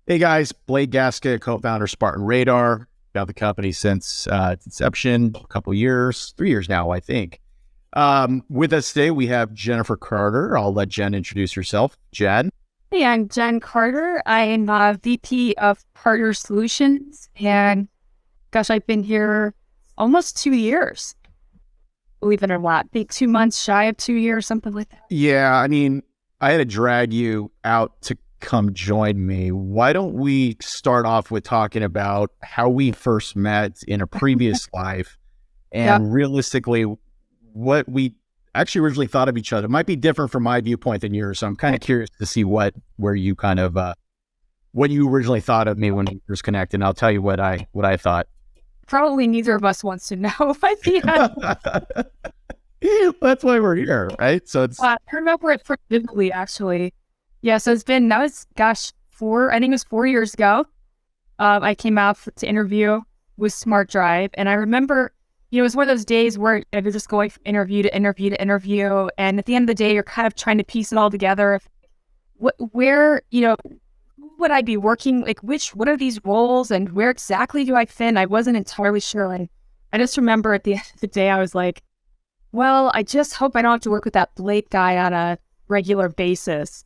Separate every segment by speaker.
Speaker 1: Hey guys, Blake Gasca, co-founder Spartan Radar. Got the company since its inception, a couple years, 3 years now, I think. With us today, we have Jennifer Carter. I'll let Jen introduce herself. Jen?
Speaker 2: Hey, I'm Jenn Carter. I am a VP of Partner Solutions, and gosh, I've been here almost 2 years. Believe it or not, be 2 months shy of 2 years, something like that.
Speaker 1: Yeah, I had to drag you out to come join me. Why don't we start off with talking about how we first met in a previous life
Speaker 2: Yeah,
Speaker 1: and realistically what we actually originally thought of each other. It might be different from my viewpoint than yours. So I'm kind of curious to see what you originally thought of me when we first connected. And I'll tell you what I thought.
Speaker 2: probably neither of us wants to know. But yeah,
Speaker 1: That's why we're here, right? So it's
Speaker 2: I remember it pretty vividly, actually. Yeah, so that was, gosh, I think it was 4 years ago. I came out to interview with Smart Drive, and I remember, it was one of those days where you're just going from interview to interview to interview, and at the end of the day, you're kind of trying to piece it all together. Where, who would I be working? Like, what are these roles, and where exactly do I fit? And I wasn't entirely sure. And I just remember at the end of the day, I was like, well, I just hope I don't have to work with that Blake guy on a regular basis.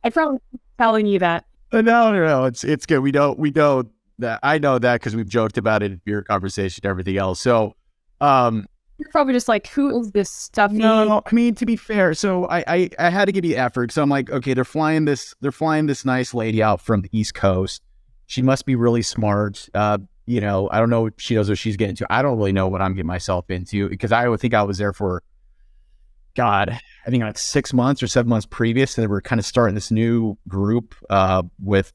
Speaker 2: I probably telling you that.
Speaker 1: no. It's good. We don't that. I know that because we've joked about it in beer conversation and everything else. So,
Speaker 2: You're probably just like, who is this stuffy?
Speaker 1: no, to be fair, so I had to give you effort. So I'm like, okay, they're flying this nice lady out from the East Coast. She must be really smart. I don't know if she knows what she's getting into. I don't really know what I'm getting myself into because I would think I was there for, God, I think like 6 months or 7 months previous, and we're kind of starting this new group with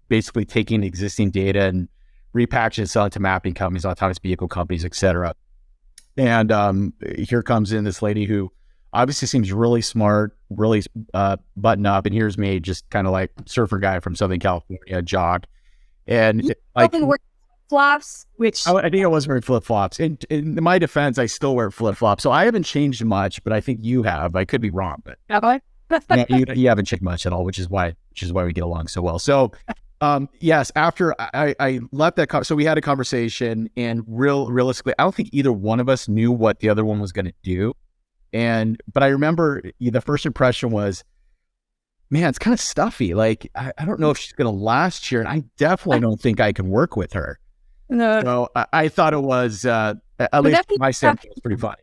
Speaker 1: basically taking existing data and repackaging it, selling to mapping companies, autonomous vehicle companies, etc. And here comes in this lady who obviously seems really smart, really button up, and here's me, just kind of like surfer guy from Southern California, jog, and
Speaker 2: You
Speaker 1: like
Speaker 2: probably wear flops, which
Speaker 1: I think I was wearing flip flops. In my defense, I still wear flip flops, so I haven't changed much. But I think you have. I could be wrong, but
Speaker 2: have I?
Speaker 1: no, you haven't changed much at all, which is why we get along so well. So, yes, after I left that, so we had a conversation, and realistically, I don't think either one of us knew what the other one was going to do. But I remember the first impression was, man, it's kind of stuffy. Like, I don't know if she's going to last here, and I definitely don't think I can work with her.
Speaker 2: No.
Speaker 1: So I thought it was, at least
Speaker 2: that
Speaker 1: from my standpoint, it was pretty funny.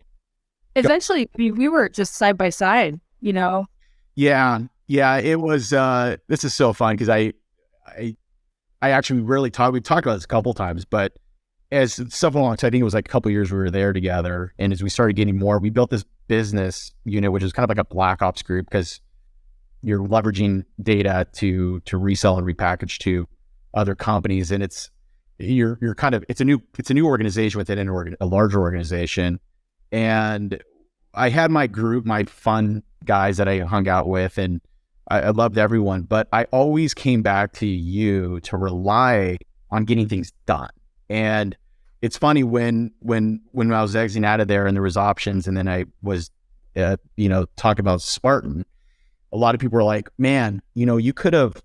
Speaker 2: Eventually, we were just side by side,
Speaker 1: Yeah, it was. This is so fun because I actually we've talked about this a couple times, but as stuff along, I think it was like a couple of years we were there together, and as we started getting more, we built this business unit, which is kind of like a black ops group because you're leveraging data to resell and repackage to other companies, and it's a new organization within a larger organization, and I had my group, my fun guys that I hung out with, and I loved everyone, but I always came back to you to rely on getting things done. And it's funny when I was exiting out of there and there was options, and then I was, talking about Spartan, a lot of people were like, man, you could have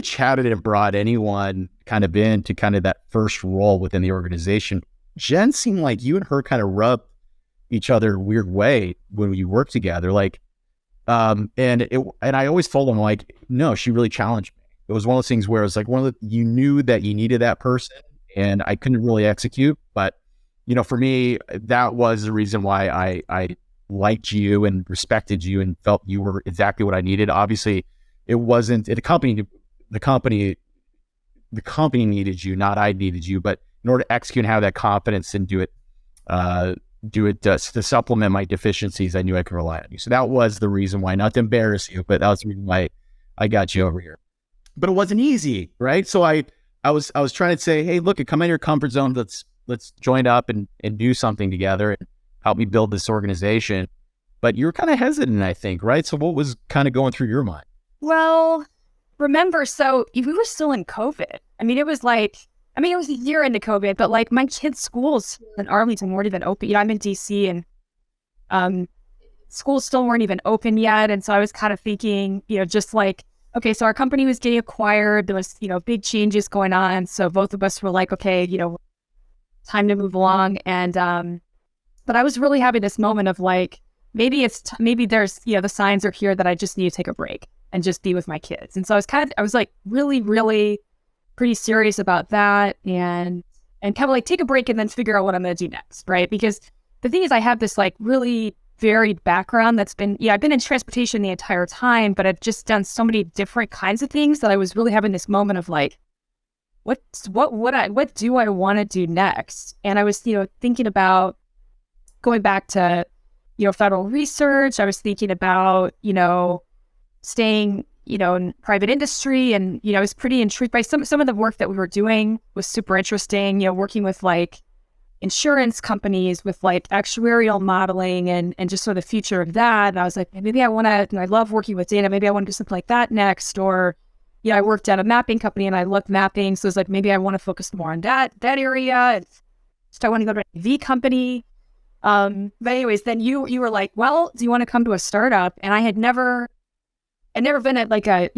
Speaker 1: chatted and brought anyone kind of into kind of that first role within the organization. Jen seemed like you and her kind of rubbed each other a weird way when you worked together. Like, and I always told them, like, no, she really challenged me. It was one of those things where it was like you knew that you needed that person and I couldn't really execute. But, for me, that was the reason why I liked you and respected you and felt you were exactly what I needed. Obviously it wasn't the company needed you, not I needed you, but in order to execute and have that confidence and do it to supplement my deficiencies, I knew I could rely on you. So that was the reason why, not to embarrass you, but that was the reason why I got you over here. But it wasn't easy, right? So I was trying to say, hey, look, come out of your comfort zone. Let's join up and do something together and help me build this organization. But you were kind of hesitant, I think, right? So what was kind of going through your mind?
Speaker 2: Well, remember, so we were still in COVID. It was it was a year into COVID, but like my kids' schools in Arlington weren't even open. I'm in DC, and schools still weren't even open yet. And so I was kind of thinking, just like okay, so our company was getting acquired. There was, big changes going on. So both of us were like, okay, time to move along. And, but I was really having this moment of like, maybe maybe there's, the signs are here that I just need to take a break and just be with my kids. And so I was like really, really pretty serious about that and kind of like take a break and then figure out what I'm going to do next. Right. Because the thing is, I have this like really varied background that's been, I've been in transportation the entire time, but I've just done so many different kinds of things that I was really having this moment of like, what do I want to do next? And I was, thinking about going back to, federal research. I was thinking about, staying, in private industry. And, I was pretty intrigued by some of the work that we were doing was super interesting, working with like insurance companies with like actuarial modeling and just sort of the future of that. And I was like, maybe I love working with data. Maybe I want to do something like that next. Or, I worked at a mapping company and I loved mapping. So it's like, maybe I want to focus more on that area. And so I want to go to an AV company. But anyways, then you were like, well, do you want to come to a startup? And I'd never been at like a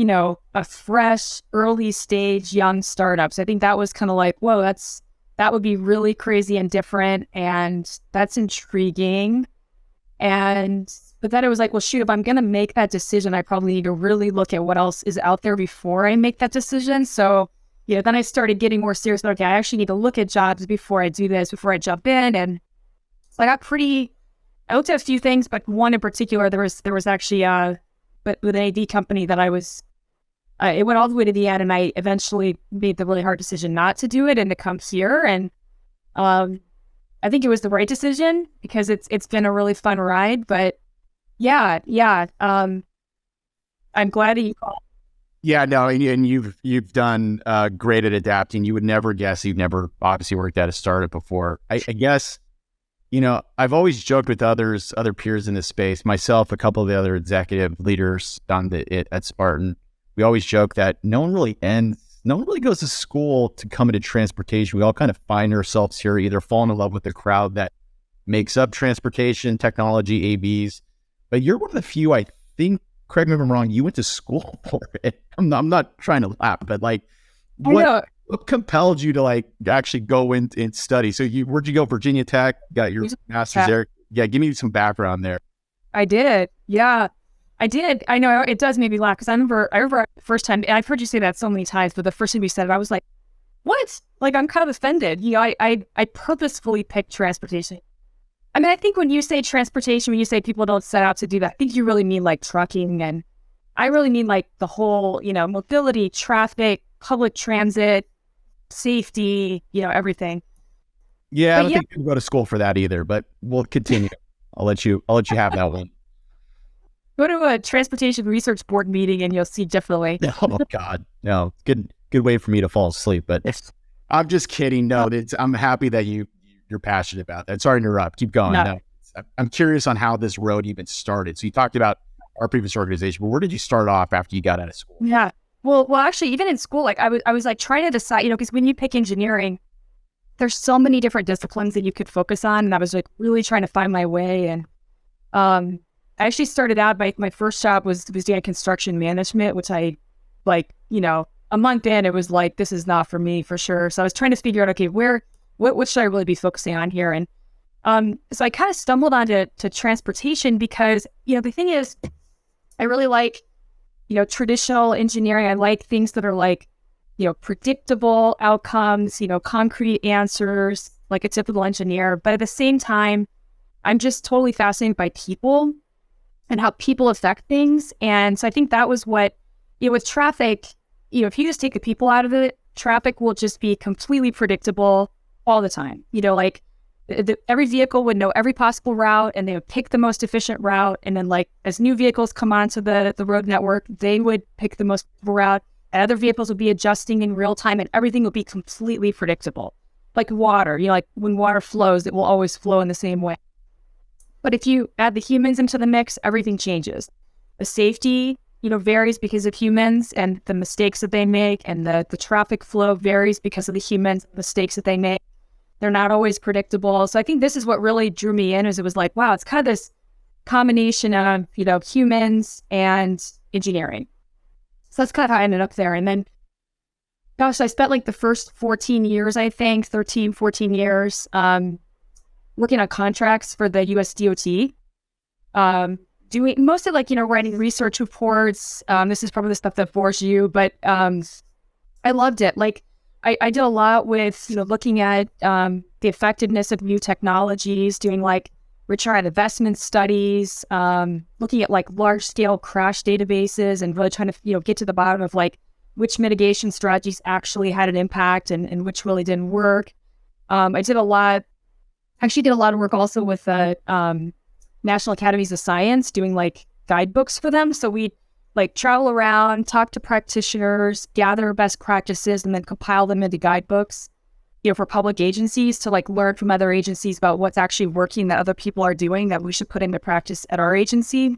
Speaker 2: fresh early stage young startup. So I think that was kind of like, whoa, that would be really crazy and different. And that's intriguing. But then it was like, well, shoot, if I'm going to make that decision, I probably need to really look at what else is out there before I make that decision. So, then I started getting more serious about, okay, I actually need to look at jobs before I do this, before I jump in. And so I looked at a few things, but one in particular, there was actually, but with an AV company that I was, it went all the way to the end, and I eventually made the really hard decision not to do it and to come here. And I think it was the right decision because it's been a really fun ride. But yeah. I'm glad that you called.
Speaker 1: Yeah, no, and you've done great at adapting. You would never guess. You've never obviously worked at a startup before. I guess, I've always joked with other peers in this space, myself, a couple of the other executive leaders at Spartan. We always joke that no one really goes to school to come into transportation. We all kind of find ourselves here, either falling in love with the crowd that makes up transportation, technology, AVs. But you're one of the few, I think, correct me if I'm wrong, you went to school for it. I'm not trying to laugh, but like, what compelled you to like actually go in and study? So where'd you go? Virginia Tech, got your master's there. Yeah, give me some background there.
Speaker 2: I did. Yeah, I did. I know it does make me laugh because I remember the first time, and I've heard you say that so many times, but the first time you said it, I was like, what? Like, I'm kind of offended. I purposefully picked transportation. I mean, I think when you say transportation, when you say people don't set out to do that, I think you really mean like trucking. And I really mean like the whole, mobility, traffic, public transit, safety, everything.
Speaker 1: Yeah, I don't think you go to school for that either, but we'll continue. I'll let you have that one.
Speaker 2: Go to a transportation research board meeting and you'll see differently.
Speaker 1: Oh God, no, good way for me to fall asleep. But I'm just kidding. No, I'm happy that you're passionate about that. Sorry to interrupt. Keep going. No, I'm curious on how this road even started. So you talked about our previous organization, but where did you start off after you got out of school?
Speaker 2: Yeah. Well, actually, even in school, like I was like trying to decide, because when you pick engineering, there's so many different disciplines that you could focus on. And I was like really trying to find my way. And I actually started out my first job was doing construction management, which I like, a month in, it was like, this is not for me for sure. So I was trying to figure out, okay, what should I really be focusing on here? And so I kind of stumbled onto transportation because, the thing is, I really like, traditional engineering. I like things that are like, predictable outcomes, concrete answers, like a typical engineer. But at the same time, I'm just totally fascinated by people and how people affect things. And so I think that was what, with traffic, if you just take the people out of it, traffic will just be completely predictable all the time. Like every vehicle would know every possible route and they would pick the most efficient route. And then like as new vehicles come onto the road network, they would pick the most route. And other vehicles would be adjusting in real time and everything will be completely predictable. Like water, like when water flows, it will always flow in the same way. But if you add the humans into the mix, everything changes. The safety, varies because of humans and the mistakes that they make, and the traffic flow varies because of the humans, mistakes that they make. They're not always predictable. So I think this is what really drew me in, is it was like, wow, it's kind of this combination of, humans and engineering. So that's kind of how I ended up there. And then, gosh, I spent like the first 14 years, I think, 13, 14 years, working on contracts for the US DOT, doing mostly like, writing research reports. This is probably the stuff that bores you, but I loved it. Like I did a lot with, looking at the effectiveness of new technologies, doing like return on investment studies, looking at like large scale crash databases and really trying to, get to the bottom of like which mitigation strategies actually had an impact and which really didn't work. I did a lot of work also with National Academies of Science, doing like guidebooks for them. So we like travel around, talk to practitioners, gather best practices, and then compile them into guidebooks, for public agencies to like learn from other agencies about what's actually working that other people are doing that we should put into practice at our agency.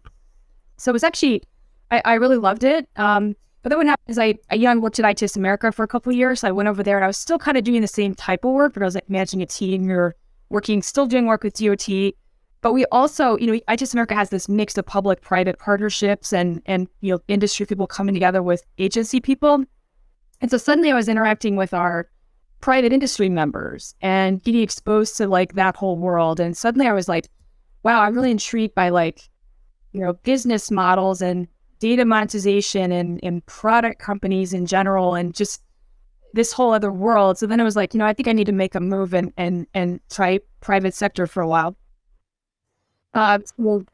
Speaker 2: So it was actually, I really loved it. But then what happened is I worked at ITIS America for a couple of years. So I went over there and I was still kind of doing the same type of work, but I was like managing a team or still doing work with DOT. But we also, ITIS America has this mix of public-private partnerships and industry people coming together with agency people. And so suddenly I was interacting with our private industry members and getting exposed to like that whole world. And suddenly I was like, wow, I'm really intrigued by like, business models and data monetization and product companies in general and just this whole other world. So then I was like, I think I need to make a move and try private sector for a while. So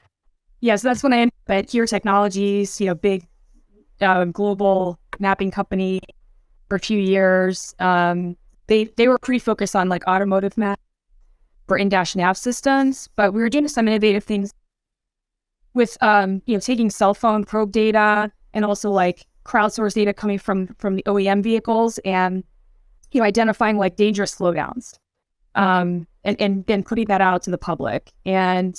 Speaker 2: that's when I ended up at Here Technologies, big global mapping company for a few years. They were pretty focused on like automotive map for in-dash nav systems, but we were doing some innovative things with taking cell phone probe data and also like crowdsourced data coming from the OEM vehicles and identifying like dangerous slowdowns and then putting that out to the public. And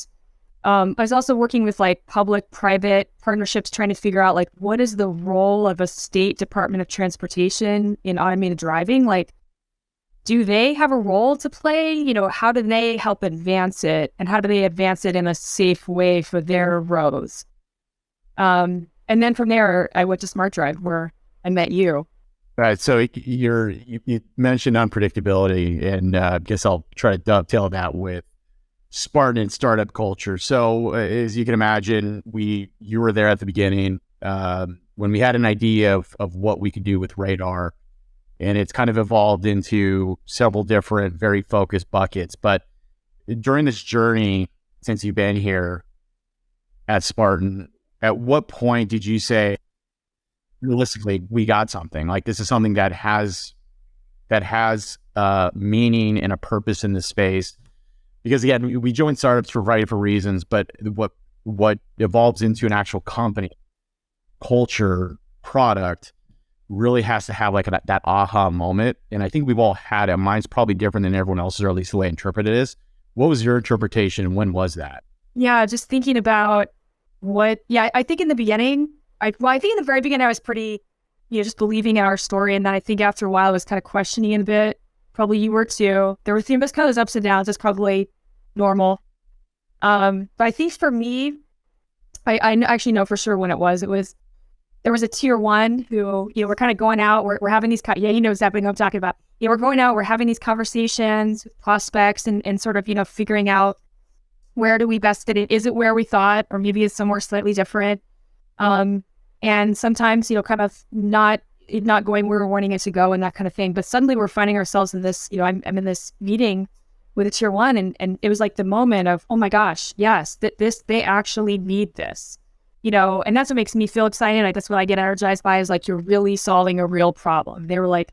Speaker 2: I was also working with like public-private partnerships trying to figure out like what is the role of a state Department of Transportation in automated driving? Like, do they have a role to play? How do they help advance it? And how do they advance it in a safe way for their roads? And then from there, I went to Smart Drive where I met you.
Speaker 1: All right. So you mentioned unpredictability, and I guess I'll try to dovetail that with Spartan and startup culture. So as you can imagine, you were there at the beginning when we had an idea of what we could do with radar, and it's kind of evolved into several different, very focused buckets. But during this journey, since you've been here at Spartan, at what point did you say, realistically, we got something? Like this is something that has meaning and a purpose in this space. Because again, we joined startups for a variety of reasons, but what evolves into an actual company, culture, product, really has to have like that aha moment. And I think we've all had it. Mine's probably different than everyone else's, or at least the way I interpret it is. What was your interpretation and when was that?
Speaker 2: Yeah, just thinking about I think in the beginning, I think in the very beginning I was pretty, just believing in our story. And then I think after a while I was kind of questioning it a bit. Probably you were too. There were kind of those ups and downs. It's probably normal. But I think for me, I actually know for sure when it was. There was a tier one who, we're kind of going out. We're having these, he knows exactly what I'm talking about. We're going out. We're having these conversations with prospects and sort of, figuring out where do we best fit in. Is it where we thought, or maybe it's somewhere slightly different? And sometimes, kind of not going where we're wanting it to go and that kind of thing. But suddenly we're finding ourselves in this, I'm in this meeting with a tier one and it was like the moment of, oh my gosh, yes, they actually need this, and that's what makes me feel excited. Like, that's what I get energized by, is like, you're really solving a real problem. They were like,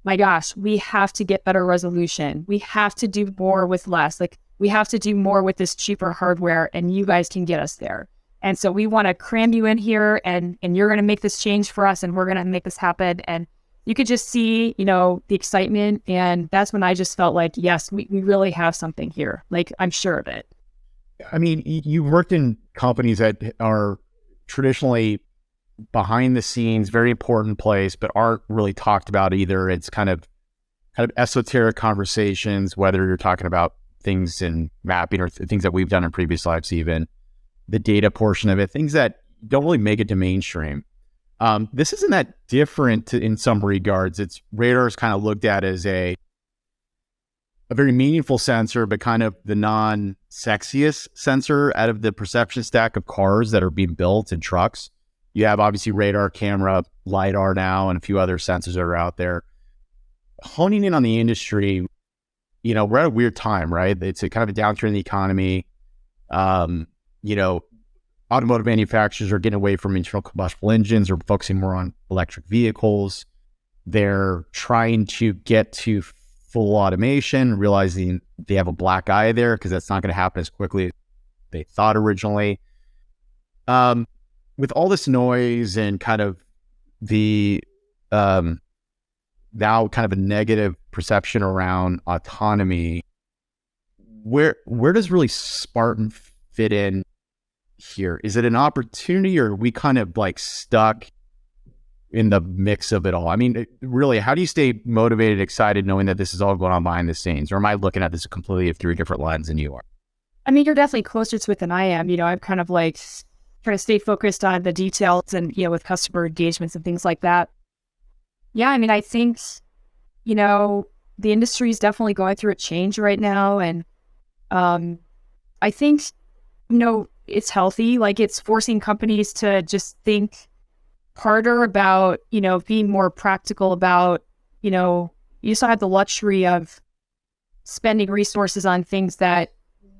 Speaker 2: my gosh, we have to get better resolution. We have to do more with less. Like, we have to do more with this cheaper hardware and you guys can get us there. And so we want to cram you in here and you're going to make this change for us and we're going to make this happen. And you could just see, the excitement. And that's when I just felt like, yes, we really have something here. Like, I'm sure of it.
Speaker 1: I mean, you worked in companies that are traditionally behind the scenes, very important place, but aren't really talked about either. It's kind of esoteric conversations, whether you're talking about things in mapping or things that we've done in previous lives, even the data portion of it, things that don't really make it to mainstream. This isn't that different in some regards. Radar is kind of looked at as a very meaningful sensor, but kind of the non-sexiest sensor out of the perception stack of cars that are being built in trucks. You have obviously radar, camera, LiDAR now, and a few other sensors that are out there. Honing in on the industry, we're at a weird time, right? It's a kind of a downturn in the economy. Automotive manufacturers are getting away from internal combustion engines or focusing more on electric vehicles. They're trying to get to full automation, realizing they have a black eye there because that's not going to happen as quickly as they thought originally. With all this noise and kind of the now kind of a negative perception around autonomy, where does really Spartan fit in here? Is it an opportunity, or are we kind of like stuck in the mix of it all? I mean, really, how do you stay motivated, excited, knowing that this is all going on behind the scenes? Or am I looking at this completely through a different lens than you are?
Speaker 2: I mean, you're definitely closer to it than I am. I'm kind of like trying to stay focused on the details and, with customer engagements and things like that. Yeah, I mean, I think, the industry is definitely going through a change right now. And I think, it's healthy. Like, it's forcing companies to just think harder about, being more practical about, you still have the luxury of spending resources on things that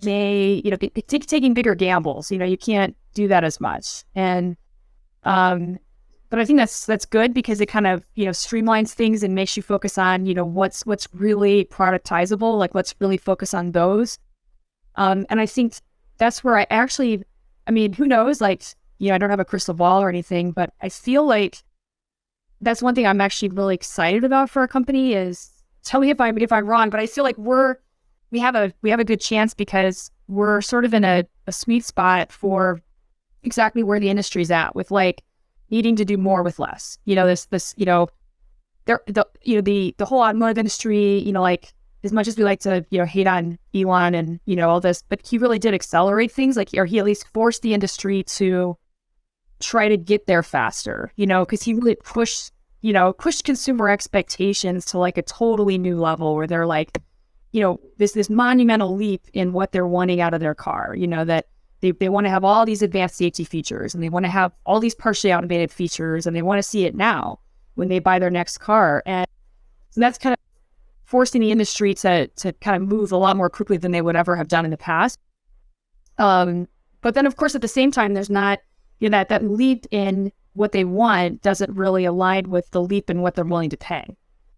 Speaker 2: may, taking bigger gambles. You can't do that as much. And, but I think that's good because it kind of, streamlines things and makes you focus on, what's really productizable. Like, let's really focus on those. And I think that's where who knows? Like, I don't have a crystal ball or anything, but I feel like that's one thing I'm actually really excited about for our company is, tell me if I'm wrong, but I feel like we have a good chance because we're sort of in a sweet spot for exactly where the industry's at with like needing to do more with less. The whole automotive industry, like, as much as we like to, hate on Elon and, all this, but he really did accelerate things. Like, or he at least forced the industry to try to get there faster, because he really pushed consumer expectations to like a totally new level where they're like, this monumental leap in what they're wanting out of their car, that they want to have all these advanced safety features and they want to have all these partially automated features and they want to see it now when they buy their next car. And so that's kind of forcing the industry to kind of move a lot more quickly than they would ever have done in the past. But then, of course, at the same time, there's not, that leap in what they want doesn't really align with the leap in what they're willing to pay.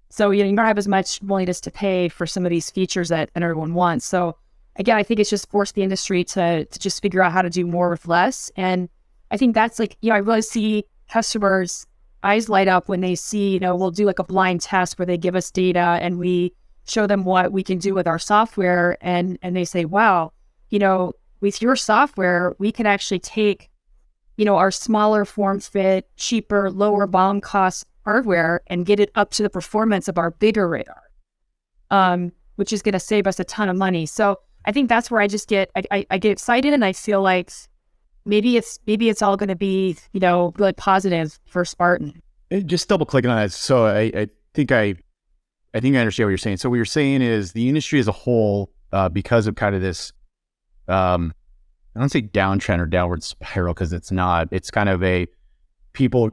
Speaker 2: So, you don't have as much willingness to pay for some of these features that everyone wants. So, again, I think it's just forced the industry to just figure out how to do more with less. And I think that's like, I really see customers' eyes light up when they see, we'll do like a blind test where they give us data and we show them what we can do with our software. And they say, wow, with your software, we can actually take, our smaller form fit, cheaper, lower BOM cost hardware and get it up to the performance of our bigger radar, which is going to save us a ton of money. So I think that's where I just get excited and I feel like maybe it's all going to be, really positive for Spartan.
Speaker 1: Just double clicking on that. So I think I understand what you're saying. So what you're saying is the industry as a whole, because of kind of this, I don't say downtrend or downward spiral because it's not. It's kind of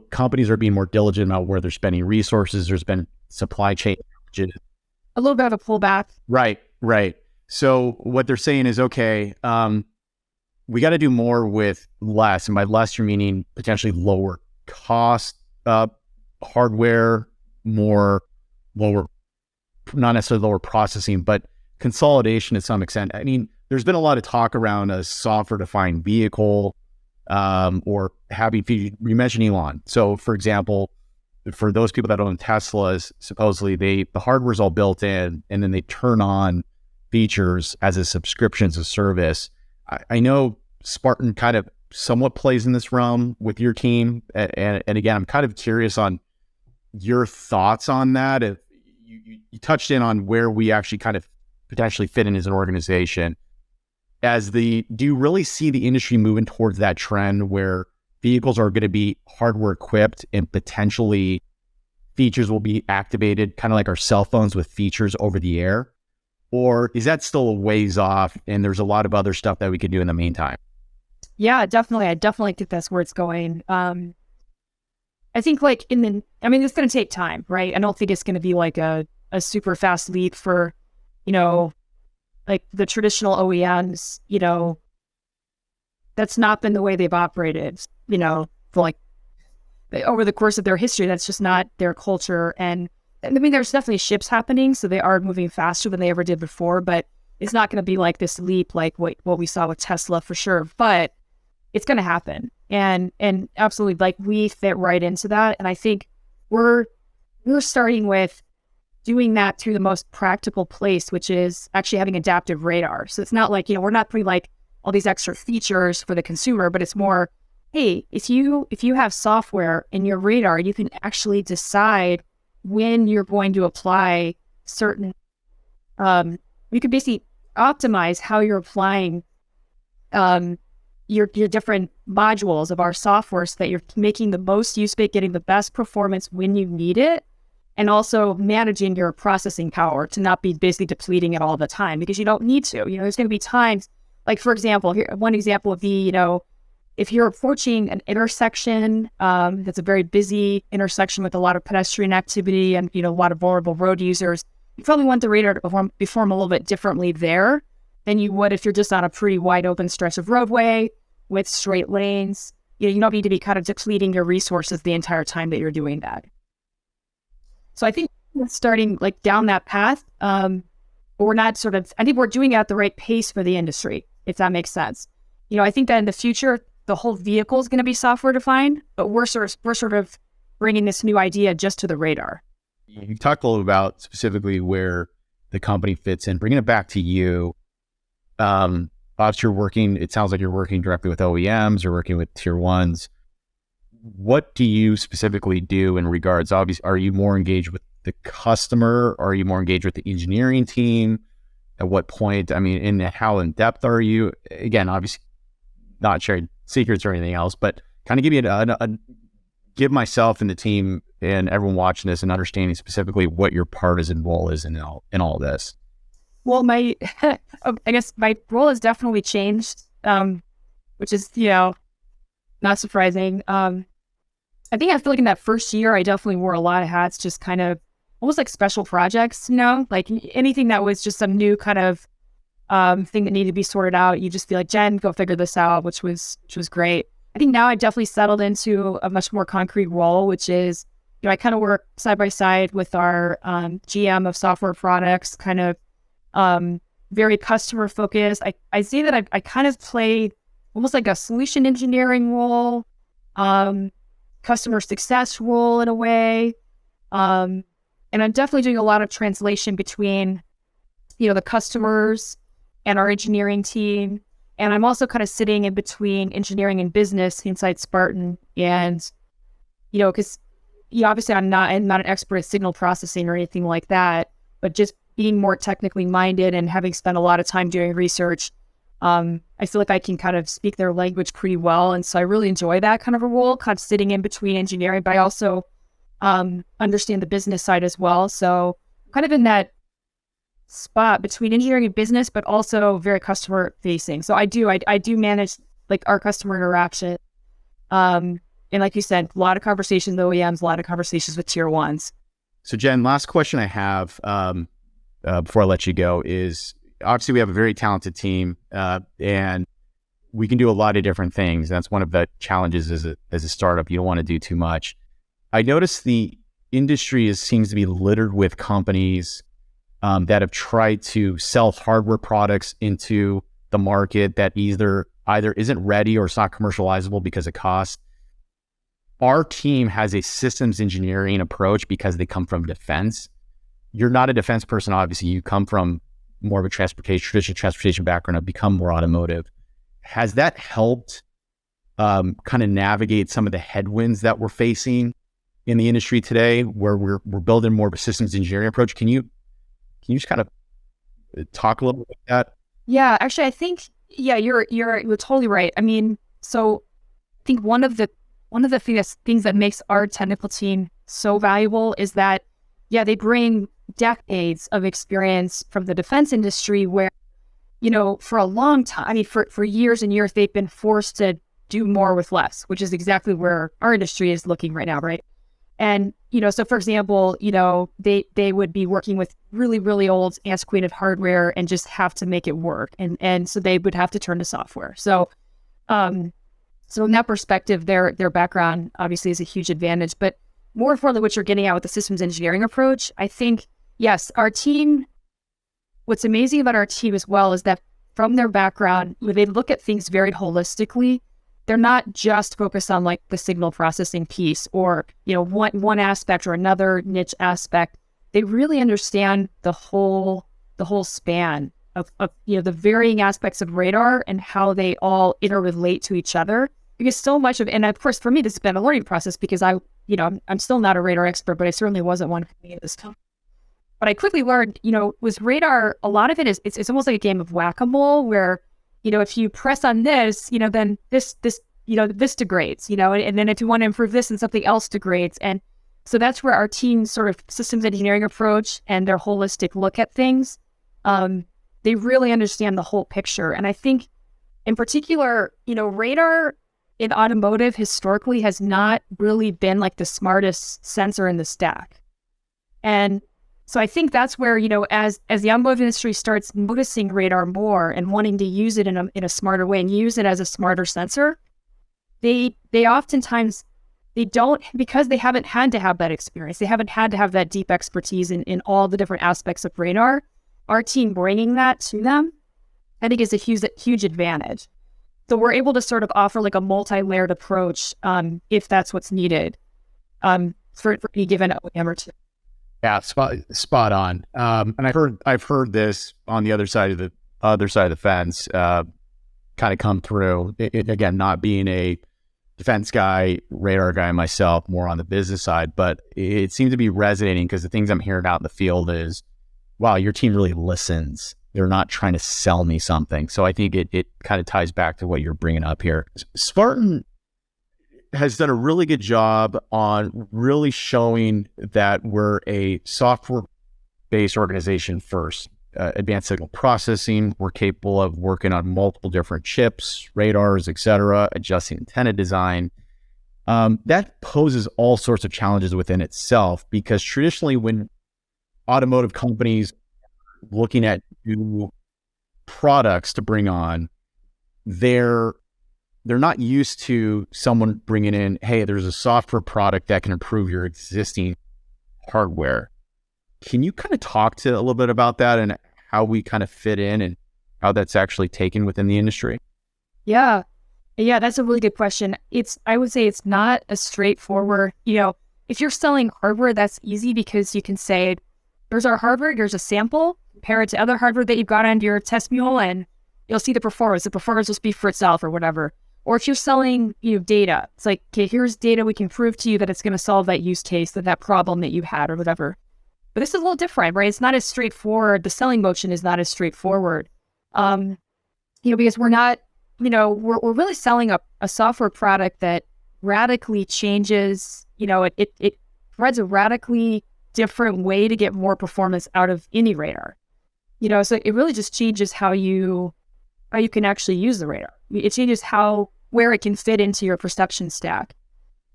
Speaker 1: companies are being more diligent about where they're spending resources. There's been supply chain.
Speaker 2: A little bit of a pullback.
Speaker 1: Right. So what they're saying is, okay, we got to do more with less. And by less, you're meaning potentially lower cost hardware, not necessarily lower processing, but consolidation to some extent. I mean, there's been a lot of talk around a software-defined vehicle or having features. You mentioned Elon. So, for example, for those people that own Teslas, supposedly the hardware's all built in, and then they turn on features as a subscription as a service. I know Spartan kind of somewhat plays in this realm with your team, and again, I'm kind of curious on your thoughts on that. If you touched in on where we actually kind of potentially fit in as an organization. Do you really see the industry moving towards that trend where vehicles are going to be hardware equipped and potentially features will be activated, kind of like our cell phones with features over the air? Or is that still a ways off and there's a lot of other stuff that we could do in the meantime?
Speaker 2: Yeah, definitely. I definitely think that's where it's going. I think like it's going to take time, right? I don't think it's going to be like a super fast leap for, like the traditional OEMs, that's not been the way they've operated, for like over the course of their history. That's just not their culture. And I mean, there's definitely shifts happening, so they are moving faster than they ever did before, but it's not going to be like this leap, like what we saw with Tesla for sure, but it's going to happen. And absolutely, like we fit right into that. And I think we're starting with doing that through the most practical place, which is actually having adaptive radar. So it's not like, we're not putting like all these extra features for the consumer, but it's more, hey, if you have software in your radar, you can actually decide when you're going to apply certain, you can basically optimize how you're applying your different modules of our software so that you're making the most use of it, getting the best performance when you need it, and also managing your processing power to not be basically depleting it all the time, because you don't need to. There's going to be times, like for example, here one example would be, if you're approaching an intersection that's a very busy intersection with a lot of pedestrian activity and a lot of vulnerable road users, you probably want the radar to perform a little bit differently there than you would if you're just on a pretty wide open stretch of roadway with straight lanes. You don't need to be kind of depleting your resources the entire time that you're doing that. So I think we're starting like down that path, but we're not I think we're doing it at the right pace for the industry, if that makes sense. I think that in the future, the whole vehicle is going to be software defined, but we're sort of bringing this new idea just to the radar.
Speaker 1: You talked a little about specifically where the company fits in, bringing it back to you. Obviously it sounds like you're working directly with OEMs or working with tier ones. What do you specifically do in regards? Obviously, are you more engaged with the customer? Are you more engaged with the engineering team? At what point? I mean, and how in depth are you? Again, obviously, not sharing secrets or anything else, but kind of give me give myself and the team and everyone watching this an understanding specifically what your partisan role is in all this.
Speaker 2: Well, I guess my role has definitely changed, which is, not surprising. I think I feel like in that first year, I definitely wore a lot of hats, just kind of almost like special projects, like anything that was just some new kind of thing that needed to be sorted out. You just be like, Jen, go figure this out, which was great. I think now I've definitely settled into a much more concrete role, which is, I kind of work side by side with our GM of software products, kind of very customer focused. I see that I kind of play almost like a solution engineering role, customer success role in a way. And I'm definitely doing a lot of translation between, the customers and our engineering team. And I'm also kind of sitting in between engineering and business inside Spartan. And, because, obviously I'm not an expert at signal processing or anything like that, but just being more technically minded and having spent a lot of time doing research, I feel like I can kind of speak their language pretty well. And so I really enjoy that kind of a role, kind of sitting in between engineering, but I also understand the business side as well. So kind of in that spot between engineering and business, but also very customer facing. So I do manage like our customer interaction. And like you said, a lot of conversations with OEMs, a lot of conversations with tier ones.
Speaker 1: So Jen, last question I have before I let you go is, obviously we have a very talented team and we can do a lot of different things. That's one of the challenges as a startup. You don't want to do too much. I noticed the industry seems to be littered with companies that have tried to sell hardware products into the market that either isn't ready or it's not commercializable because of cost. Our team has a systems engineering approach because they come from defense. You're not a defense person, obviously. You come from more of a traditional transportation background, have become more automotive. Has that helped kind of navigate some of the headwinds that we're facing in the industry today, where we're building more of a systems engineering approach? Can you just kind of talk a little bit about that?
Speaker 2: Yeah, actually, I think, you're totally right. I mean, so think one of the things that makes our technical team so valuable is that, yeah, they bring decades of experience from the defense industry where, for a long time, I mean, for years and years, they've been forced to do more with less, which is exactly where our industry is looking right now, right? And, so for example, they would be working with really, really old antiquated hardware and just have to make it work. And so they would have to turn to software. So in that perspective, their background obviously is a huge advantage. But more importantly, what you're getting at with the systems engineering approach, I think, yes, our team, what's amazing about our team as well is that from their background, they look at things very holistically. They're not just focused on like the signal processing piece or, one aspect or another niche aspect. They really understand the whole span of the varying aspects of radar and how they all interrelate to each other. Because so much of, and of course for me, this has been a learning process because I'm still not a radar expert, but I certainly wasn't one at this time. But I quickly learned, with radar, a lot of it is, it's almost like a game of whack-a-mole where, if you press on this, then this degrades, and then if you want to improve this and something else degrades. And so that's where our team's sort of systems engineering approach and their holistic look at things, they really understand the whole picture. And I think in particular, radar in automotive historically has not really been like the smartest sensor in the stack. And so I think that's where, as the automotive industry starts noticing radar more and wanting to use it in a smarter way and use it as a smarter sensor, they oftentimes, they don't, because they haven't had to have that experience. They haven't had to have that deep expertise in all the different aspects of radar. Our team bringing that to them, I think is a huge advantage. So we're able to sort of offer like a multi-layered approach if that's what's needed for any given OEM or two.
Speaker 1: Yeah, spot on. And I've heard this on the other side of the fence kind of come through. Again, not being a defense guy, radar guy myself, more on the business side, but it seems to be resonating because the things I'm hearing out in the field is, wow, your team really listens. They're not trying to sell me something. So I think it kind of ties back to what you're bringing up here. Spartan has done a really good job on really showing that we're a software-based organization first. Advanced signal processing, we're capable of working on multiple different chips, radars, etc., adjusting antenna design. That poses all sorts of challenges within itself because traditionally when automotive companies looking at new products to bring on, they're not used to someone bringing in, hey, there's a software product that can improve your existing hardware. Can you kind of talk to a little bit about that and how we kind of fit in and how that's actually taken within the industry?
Speaker 2: Yeah, that's a really good question. I would say it's not a straightforward, if you're selling hardware, that's easy because you can say, here's our hardware, here's a sample, compare it to other hardware that you've got on your test mule and you'll see the performance. The performance will speak for itself or whatever. Or if you're selling, data, it's like, okay, here's data. We can prove to you that it's going to solve that use case, that problem that you had or whatever. But this is a little different, right? It's not as straightforward. The selling motion is not as straightforward. Because we're not, we're really selling a software product that radically changes, it provides a radically different way to get more performance out of any radar. So it really just changes how you can actually use the radar. It changes where it can fit into your perception stack.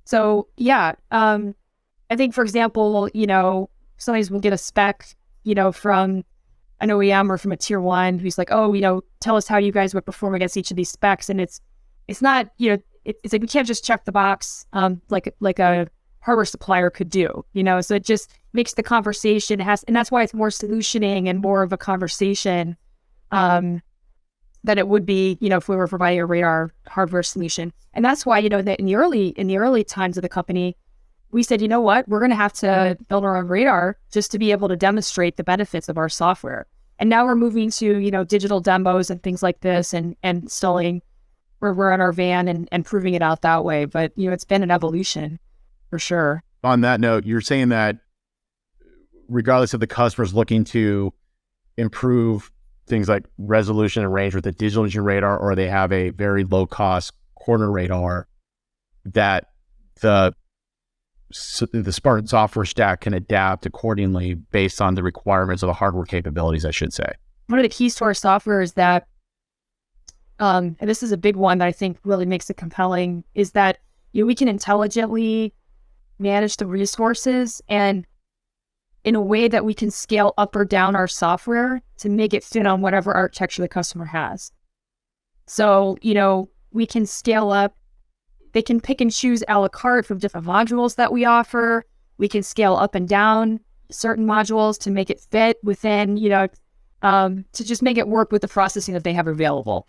Speaker 2: So yeah, I think for example, sometimes we'll get a spec, from an OEM or from a tier one who's like, oh, tell us how you guys would perform against each of these specs. And it's not, it's like, we can't just check the box, like a hardware supplier could do, so it just makes the conversation and that's why it's more solutioning and more of a conversation, than it would be, if we were providing a radar hardware solution. And that's why, that in the early times of the company, we said, you know what, we're going to have to build our own radar just to be able to demonstrate the benefits of our software. And now we're moving to, digital demos and things like this and installing where we're on our van and proving it out that way. But, it's been an evolution for sure.
Speaker 1: On that note, you're saying that regardless of the customers looking to improve things like resolution and range with the digital imaging radar, or they have a very low cost corner radar, that the Spartan software stack can adapt accordingly based on the requirements of the hardware capabilities, I should say.
Speaker 2: One of the keys to our software is that, and this is a big one that I think really makes it compelling, is that we can intelligently manage the resources and in a way that we can scale up or down our software to make it fit on whatever architecture the customer has. So, we can scale up. They can pick and choose a la carte from different modules that we offer. We can scale up and down certain modules to make it fit within, to just make it work with the processing that they have available.